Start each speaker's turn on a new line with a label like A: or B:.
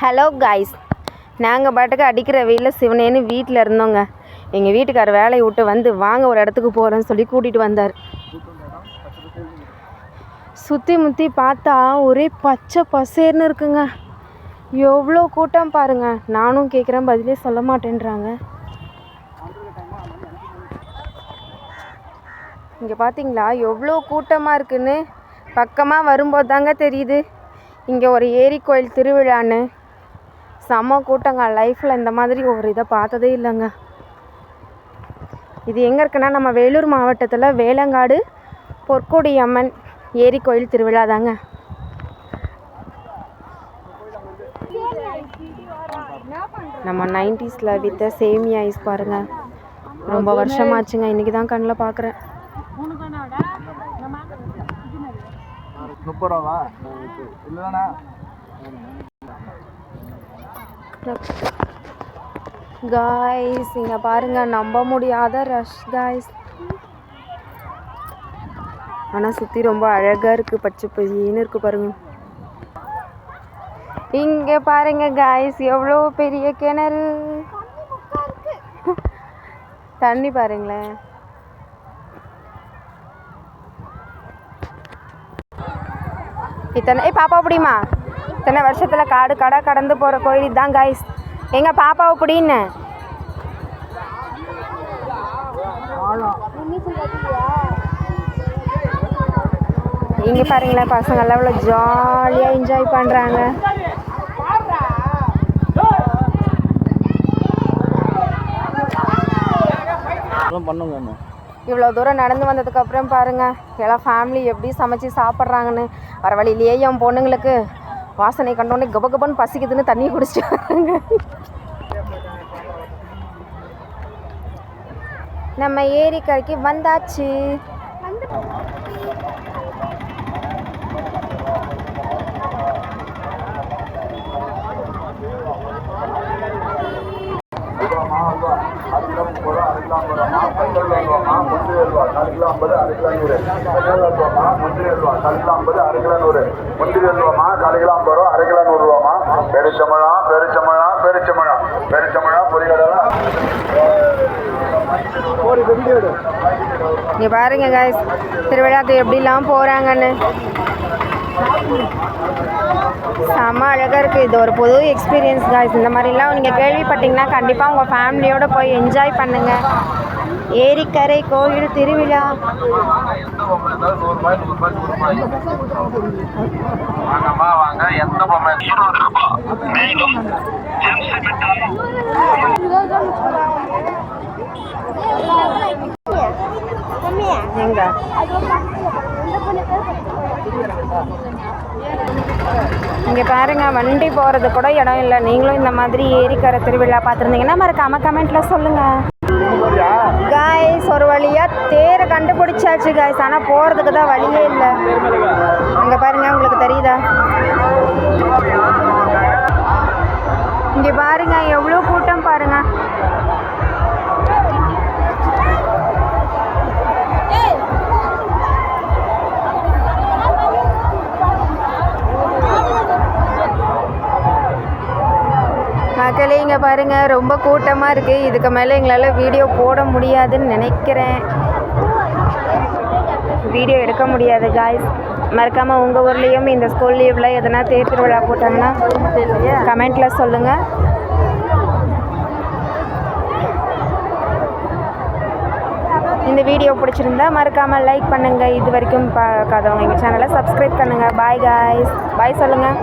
A: Hello guys, நாங்கள் பாட்டுக்கு அடிக்கிற வெயிலில் சிவனேன்னு வீட்டில் இருந்தோங்க. எங்கள் வீட்டுக்கார் வேலையை விட்டு வந்து வாங்க ஒரு இடத்துக்கு போகிறேன்னு சொல்லி கூட்டிகிட்டு வந்தார். சுற்றி முற்றி பார்த்தா ஒரே பச்சை பசேர்னு இருக்குங்க. எவ்வளோ கூட்டம் பாருங்க. நானும் கேட்குறேன், பதிலே சொல்ல மாட்டேன்றாங்க. இங்கே பார்த்தீங்களா எவ்வளோ கூட்டமாக இருக்குன்னு? பக்கமாக வரும்போது தாங்க தெரியுது இங்கே ஒரு ஏரி கோயில் திருவிழான்னு. செம்ம கூட்டங்க. லைஃப்பில் இந்த மாதிரி ஒரு இதை பார்த்ததே இல்லைங்க. இது எங்கே இருக்குன்னா நம்ம வேலூர் மாவட்டத்தில் வேலங்காடு பொற்கொடி அம்மன் ஏரி கோயில் திருவிழா தாங்க. நம்ம 90s வித்த சேமியா ஐஸ் பாருங்கள். ரொம்ப வருஷமாச்சுங்க, இன்றைக்கி தான் கண்ணில் பார்க்குறேன். காய்ஸ் இங்கே பாருங்க, நம்ப முடியாத ரஷ் காய்ஸ். ஆனால் சுற்றி ரொம்ப அழகாக இருக்குது, பச்சை பசின்னு இருக்குது பாருங்க. இங்கே பாருங்க காய்ஸ், எவ்வளோ பெரிய கிணறு. தண்ணி பாருங்களேன். இத்தனை பாப்பா பிடிமா, இத்தனை வருஷத்தில் காடு கடை கடந்து போகிற கோயில் இதுதான் காய்ஸ். எங்கள் பாப்பாவை பிடின்னு இங்கே பாருங்களேன், பசங்கள்லாம் எவ்வளோ ஜாலியாக என்ஜாய் பண்ணுறாங்க. இவ்வளோ தூரம் நடந்து வந்ததுக்கப்புறம் பாருங்கள் எல்லாம் ஃபேமிலி எப்படி சமைச்சு சாப்பிட்றாங்கன்னு. வர வழியிலேயே என் பொண்ணுங்களுக்கு வாசனை கண்டோடனே கபகபன்னு பசிக்குதுன்னு தண்ணி குடிச்சிட்டு வராங்க. நம்ம ஏரிக்கரைக்கு வந்தாச்சு. இங்க பாருங்க guys, திருவிழாக்கு எப்படிலாம் போறாங்கன்னு. செம்ம அழகாக இருக்குது. இது ஒரு புது எக்ஸ்பீரியன்ஸ் காய்ஸ். இந்த மாதிரிலாம் நீங்கள் கேள்விப்பட்டீங்கன்னா கண்டிப்பாக உங்கள் ஃபேமிலியோடு போய் என்ஜாய் பண்ணுங்கள். ஏரிக்கரை கோயில் திருவிழா. எங்க இங்கே பாருங்க, வண்டி போகிறது கூட இடம் இல்லை. நீங்களும் இந்த மாதிரி ஏரிக்கரை திருவிழா பார்த்துருந்தீங்கன்னா மறக்காம கமெண்ட்டில் சொல்லுங்கள் காய்ஸ். ஒரு வழியாக தேரை கண்டுபிடிச்சாச்சு காய்ஸ், ஆனால் போகிறதுக்கு தான் வழியே இல்லை. அங்கே பாருங்க, உங்களுக்கு தெரியுதா? இங்கே பாருங்க எவ்வளோ கூட்டம் பாருங்க. மக்களே இங்கே பாருங்கள், ரொம்ப கூட்டமாக இருக்குது. இதுக்கு மேலே எங்களால் வீடியோ போட முடியாதுன்னு நினைக்கிறேன். வீடியோ எடுக்க முடியாது காய்ஸ். மறக்காமல் உங்கள் ஊர்லேயும் இந்த ஸ்கூல் லீவில் எதனா தேர் திருவிழா போட்டாங்கன்னா கமெண்ட்டில் சொல்லுங்கள். இந்த வீடியோ பிடிச்சிருந்தா மறக்காமல் லைக் பண்ணுங்கள். இது வரைக்கும் பார்க்காதவங்க எங்கள் சேனலை சப்ஸ்கிரைப் பண்ணுங்கள். Bye guys. பாய் சொல்லுங்கள்.